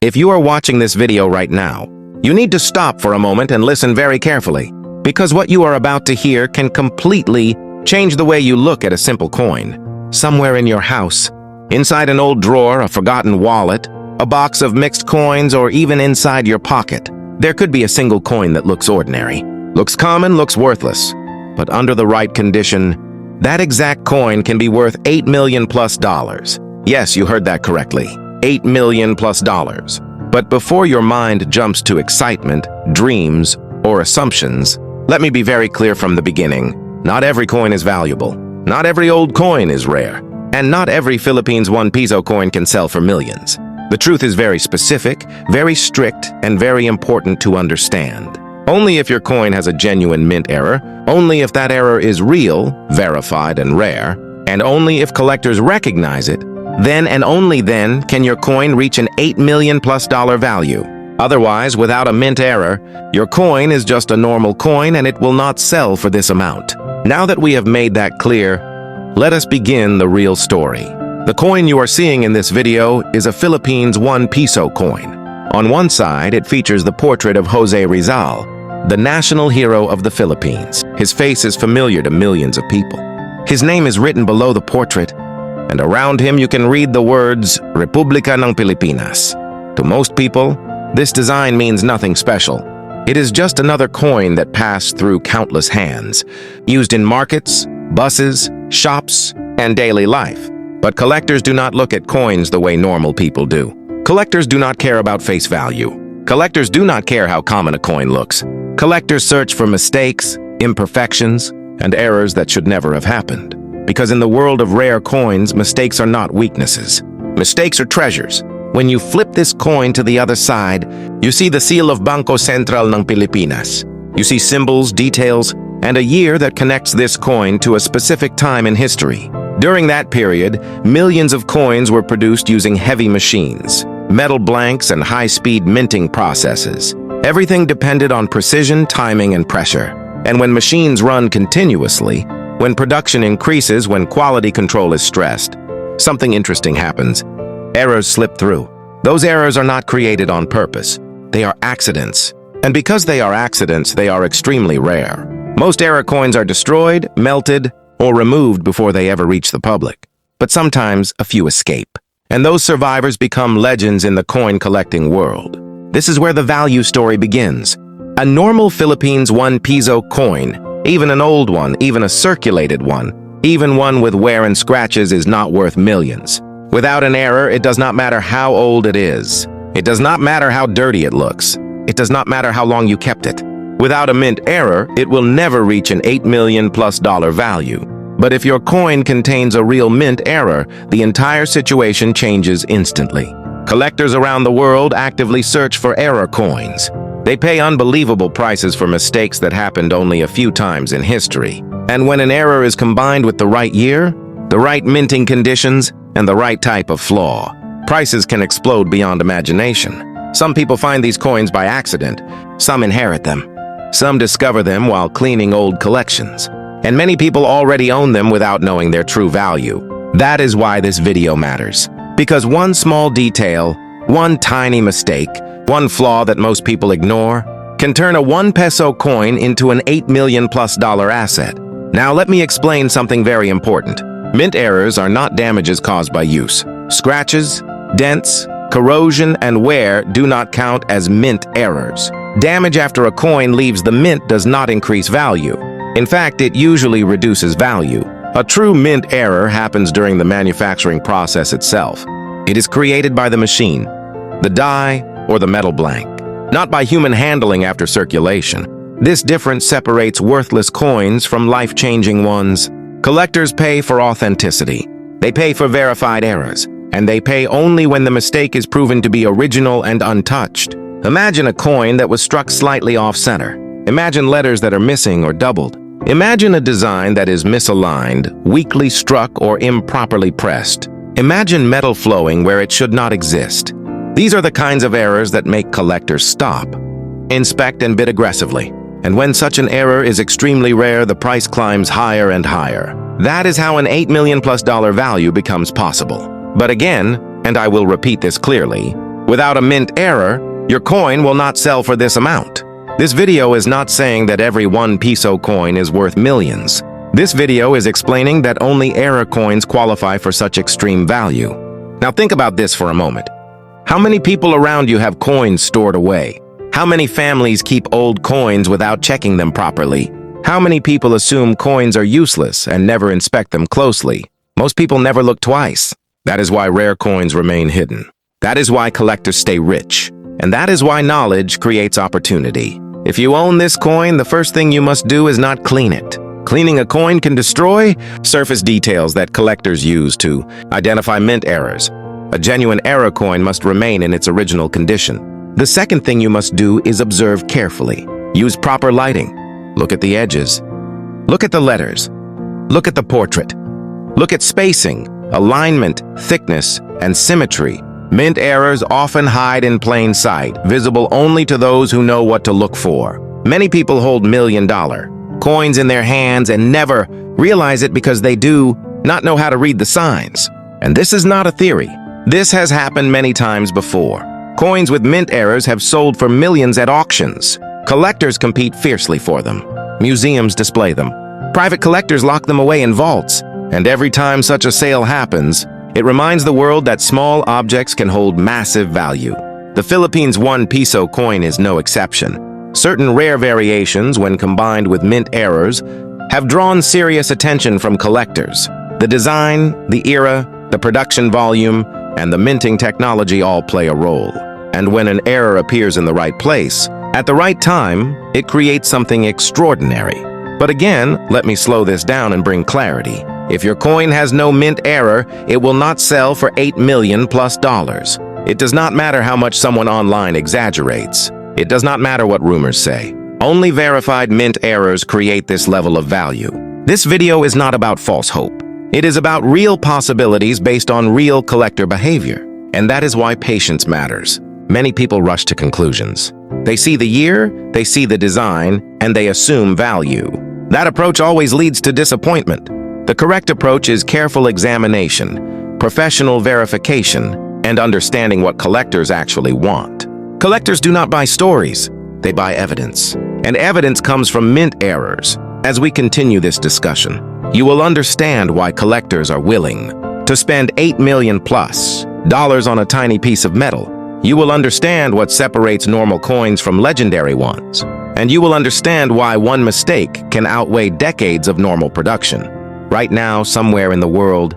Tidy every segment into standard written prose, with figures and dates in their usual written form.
If you are watching this video right now, you need to stop for a moment and listen very carefully, because what you are about to hear can completely change the way you look at a simple coin. Somewhere in your house, inside an old drawer, a forgotten wallet, a box of mixed coins, or even inside your pocket, there could be a single coin that looks ordinary, looks common, looks worthless. But under the right condition, that exact coin can be worth $8 million plus. Yes, you heard that correctly. $8 million plus. But before your mind jumps to excitement, dreams, or assumptions, let me be very clear from the beginning. Not every coin is valuable. Not every old coin is rare. And not every Philippines 1 Piso coin can sell for millions. The truth is very specific, very strict, and very important to understand. Only if your coin has a genuine mint error, only if that error is real, verified, and rare, and only if collectors recognize it, then and only then can your coin reach an $8 million plus value. Otherwise, without a mint error, your coin is just a normal coin and it will not sell for this amount. Now that we have made that clear, let us begin the real story. The coin you are seeing in this video is a Philippines 1 Piso coin. On one side, it features the portrait of Jose Rizal, the national hero of the Philippines. His face is familiar to millions of people. His name is written below the portrait, and around him you can read the words, Republika ng Pilipinas. To most people, this design means nothing special. It is just another coin that passed through countless hands, used in markets, buses, shops, and daily life. But collectors do not look at coins the way normal people do. Collectors do not care about face value. Collectors do not care how common a coin looks. Collectors search for mistakes, imperfections, and errors that should never have happened. Because in the world of rare coins, mistakes are not weaknesses. Mistakes are treasures. When you flip this coin to the other side, you see the seal of Bangko Sentral ng Pilipinas. You see symbols, details, and a year that connects this coin to a specific time in history. During that period, millions of coins were produced using heavy machines, metal blanks, and high-speed minting processes. Everything depended on precision, timing, and pressure. And when machines run continuously, when production increases, when quality control is stressed, something interesting happens. Errors slip through. Those errors are not created on purpose. They are accidents. And because they are accidents, they are extremely rare. Most error coins are destroyed, melted, or removed before they ever reach the public. But sometimes a few escape. And those survivors become legends in the coin collecting world. This is where the value story begins. A normal Philippines 1 Piso coin, even an old one, even a circulated one, even one with wear and scratches is not worth millions. Without an error, it does not matter how old it is. It does not matter how dirty it looks. It does not matter how long you kept it. Without a mint error, it will never reach an $8 million plus value. But if your coin contains a real mint error, the entire situation changes instantly. Collectors around the world actively search for error coins. They pay unbelievable prices for mistakes that happened only a few times in history. And when an error is combined with the right year, the right minting conditions, and the right type of flaw, prices can explode beyond imagination. Some people find these coins by accident. Some inherit them. Some discover them while cleaning old collections. And many people already own them without knowing their true value. That is why this video matters. Because one small detail, one tiny mistake, one flaw that most people ignore, can turn a 1 peso coin into an $8 million plus asset. Now let me explain something very important. Mint errors are not damages caused by use. Scratches, dents, corrosion, and wear do not count as mint errors. Damage after a coin leaves the mint does not increase value. In fact, it usually reduces value. A true mint error happens during the manufacturing process itself. It is created by the machine, the die, or the metal blank, not by human handling after circulation. This difference separates worthless coins from life-changing ones. Collectors pay for authenticity. They pay for verified errors, and they pay only when the mistake is proven to be original and untouched. Imagine a coin that was struck slightly off-center. Imagine letters that are missing or doubled. Imagine a design that is misaligned, weakly struck, or improperly pressed. Imagine metal flowing where it should not exist. These are the kinds of errors that make collectors stop, inspect, and bid aggressively. And when such an error is extremely rare, the price climbs higher and higher. That is how an $8 million plus value becomes possible. But again, and I will repeat this clearly, Without a mint error, your coin will not sell for this amount. This video is not saying that every one Piso coin is worth millions. This video is explaining that only error coins qualify for such extreme value. Now think about this for a moment. How many people around you have coins stored away? How many families keep old coins without checking them properly? How many people assume coins are useless and never inspect them closely? Most people never look twice. That is why rare coins remain hidden. That is why collectors stay rich. And that is why knowledge creates opportunity. If you own this coin, the first thing you must do is not clean it. Cleaning a coin can destroy surface details that collectors use to identify mint errors. A genuine error coin must remain in its original condition. The second thing you must do is observe carefully. Use proper lighting. Look at the edges. Look at the letters. Look at the portrait. Look at spacing, alignment, thickness, and symmetry. Mint errors often hide in plain sight, visible only to those who know what to look for. Many people hold million-dollar coins in their hands and never realize it because they do not know how to read the signs. And this is not a theory. This has happened many times before. Coins with mint errors have sold for millions at auctions. Collectors compete fiercely for them. Museums display them. Private collectors lock them away in vaults. And every time such a sale happens, it reminds the world that small objects can hold massive value. The Philippines' 1 Piso coin is no exception. Certain rare variations, when combined with mint errors, have drawn serious attention from collectors. The design, the era, the production volume, and the minting technology all play a role. And when an error appears in the right place, at the right time, it creates something extraordinary. But again, let me slow this down and bring clarity. If your coin has no mint error, it will not sell for $8 million+. It does not matter how much someone online exaggerates. It does not matter what rumors say. Only verified mint errors create this level of value. This video is not about false hope. It is about real possibilities based on real collector behavior. And that is why patience matters. Many people rush to conclusions. They see the year, they see the design, and they assume value. That approach always leads to disappointment. The correct approach is careful examination, professional verification, and understanding what collectors actually want. Collectors do not buy stories, they buy evidence. And evidence comes from mint errors. As we continue this discussion, you will understand why collectors are willing to spend $8 million+ on a tiny piece of metal. You will understand what separates normal coins from legendary ones. And you will understand why one mistake can outweigh decades of normal production. Right now, somewhere in the world,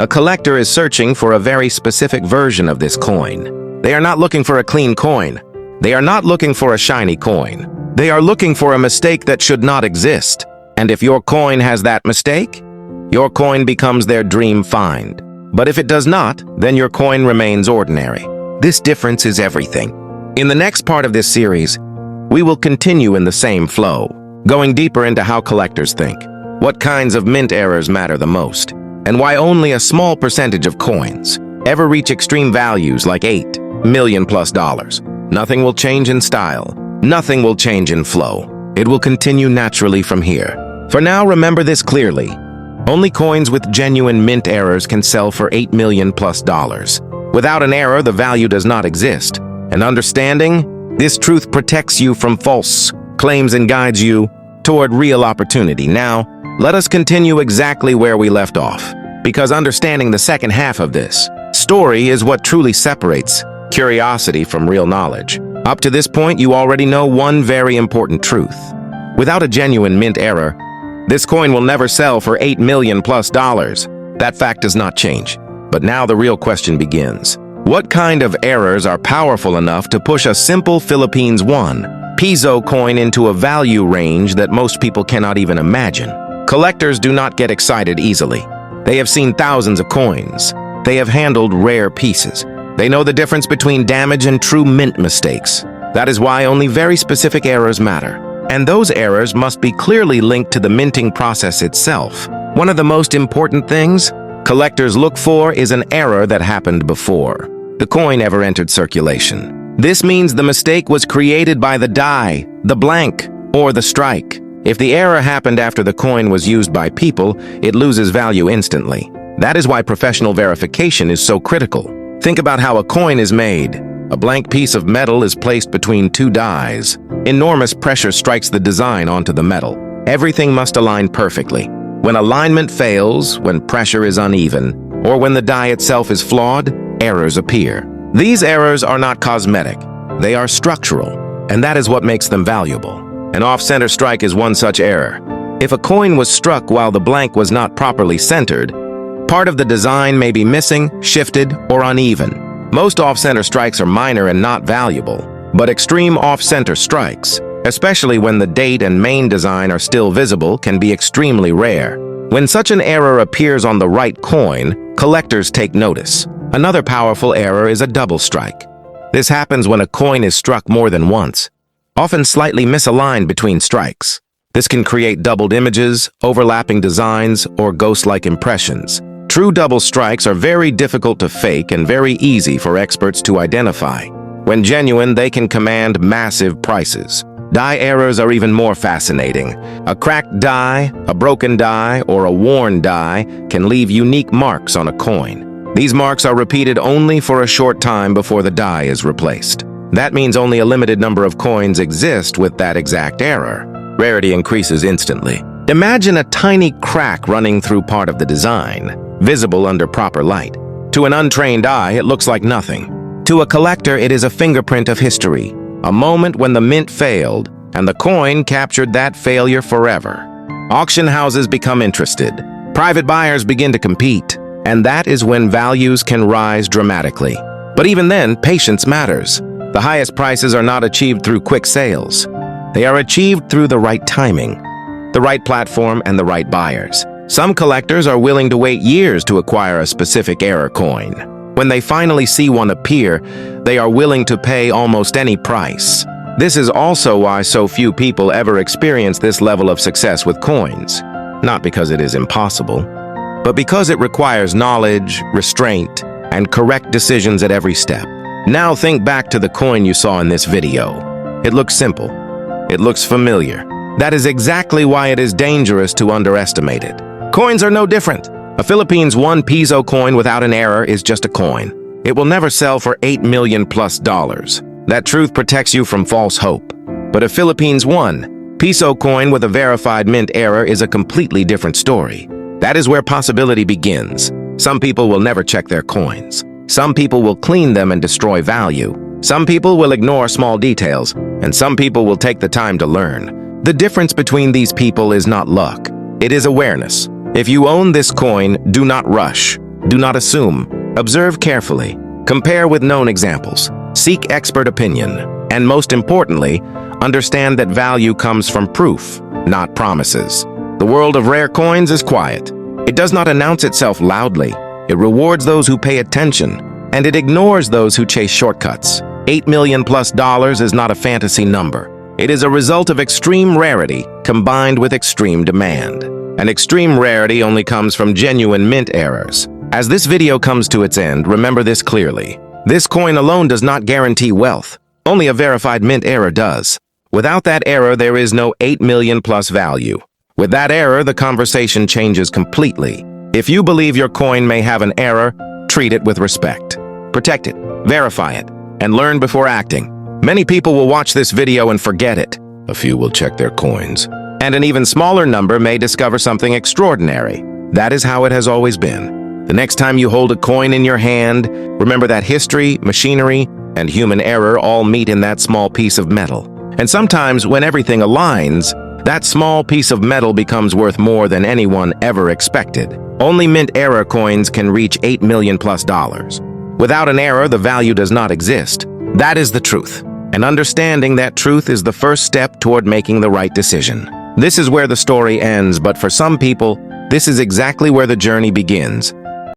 a collector is searching for a very specific version of this coin. They are not looking for a clean coin. They are not looking for a shiny coin. They are looking for a mistake that should not exist. And if your coin has that mistake, your coin becomes their dream find. But if it does not, then your coin remains ordinary. This difference is everything. In the next part of this series, we will continue in the same flow, going deeper into how collectors think, what kinds of mint errors matter the most, and why only a small percentage of coins ever reach extreme values like $8 million+. Nothing will change in style. Nothing will change in flow. It will continue naturally from here. For now, remember this clearly. Only coins with genuine mint errors can sell for $8 million+. Without an error, the value does not exist. And understanding this truth protects you from false claims and guides you toward real opportunity. Now, let us continue exactly where we left off, because understanding the second half of this story is what truly separates curiosity from real knowledge. Up to this point, you already know one very important truth. Without a genuine mint error, this coin will never sell for $8 million+. That fact does not change. But now the real question begins. What kind of errors are powerful enough to push a simple Philippines 1 Piso coin into a value range that most people cannot even imagine? Collectors do not get excited easily. They have seen thousands of coins. They have handled rare pieces. They know the difference between damage and true mint mistakes. That is why only very specific errors matter. And those errors must be clearly linked to the minting process itself. One of the most important things collectors look for is an error that happened before the coin ever entered circulation. This means the mistake was created by the die, the blank, or the strike. If the error happened after the coin was used by people, it loses value instantly. That is why professional verification is so critical. Think about how a coin is made. A blank piece of metal is placed between two dies. Enormous pressure strikes the design onto the metal. Everything must align perfectly. When alignment fails, when pressure is uneven, or when the die itself is flawed, errors appear. These errors are not cosmetic. They are structural, and that is what makes them valuable. An off-center strike is one such error. If a coin was struck while the blank was not properly centered, part of the design may be missing, shifted, or uneven. Most off-center strikes are minor and not valuable, but extreme off-center strikes, especially when the date and main design are still visible, can be extremely rare. When such an error appears on the right coin, collectors take notice. Another powerful error is a double strike. This happens when a coin is struck more than once, often slightly misaligned between strikes. This can create doubled images, overlapping designs, or ghost-like impressions. True double strikes are very difficult to fake and very easy for experts to identify. When genuine, they can command massive prices. Die errors are even more fascinating. A cracked die, a broken die, or a worn die can leave unique marks on a coin. These marks are repeated only for a short time before the die is replaced. That means only a limited number of coins exist with that exact error. Rarity increases instantly. Imagine a tiny crack running through part of the design, visible under proper light. To an untrained eye, it looks like nothing. To a collector, it is a fingerprint of history, a moment when the mint failed, and the coin captured that failure forever. Auction houses become interested. Private buyers begin to compete, and that is when values can rise dramatically. But even then, patience matters. The highest prices are not achieved through quick sales. They are achieved through the right timing, the right platform, and the right buyers. Some collectors are willing to wait years to acquire a specific error coin. When they finally see one appear, they are willing to pay almost any price. This is also why so few people ever experience this level of success with coins. Not because it is impossible, but because it requires knowledge, restraint, and correct decisions at every step. Now think back to the coin you saw in this video. It looks simple. It looks familiar. That is exactly why it is dangerous to underestimate it. Coins are no different. A Philippines 1 Piso coin without an error is just a coin. It will never sell for $8 million+. That truth protects you from false hope. But a Philippines 1 Piso coin with a verified mint error is a completely different story. That is where possibility begins. Some people will never check their coins. Some people will clean them and destroy value. Some people will ignore small details, and some people will take the time to learn. The difference between these people is not luck. It is awareness. If you own this coin, do not rush. Do not assume. Observe carefully. Compare with known examples. Seek expert opinion. And most importantly, understand that value comes from proof, not promises. The world of rare coins is quiet. It does not announce itself loudly. It rewards those who pay attention, and it ignores those who chase shortcuts. $8 million+ is not a fantasy number. It is a result of extreme rarity combined with extreme demand. And extreme rarity only comes from genuine mint errors. As this video comes to its end, remember this clearly. This coin alone does not guarantee wealth. Only a verified mint error does. Without that error, there is no $8 million+ value. With that error, the conversation changes completely. If you believe your coin may have an error, treat it with respect. Protect it, verify it, and learn before acting. Many people will watch this video and forget it. A few will check their coins. And an even smaller number may discover something extraordinary. That is how it has always been. The next time you hold a coin in your hand, remember that history, machinery, and human error all meet in that small piece of metal. And sometimes, when everything aligns, that small piece of metal becomes worth more than anyone ever expected. Only mint error coins can reach $8 million+. Without an error, the value does not exist. That is the truth. And understanding that truth is the first step toward making the right decision. This is where the story ends, but for some people, this is exactly where the journey begins.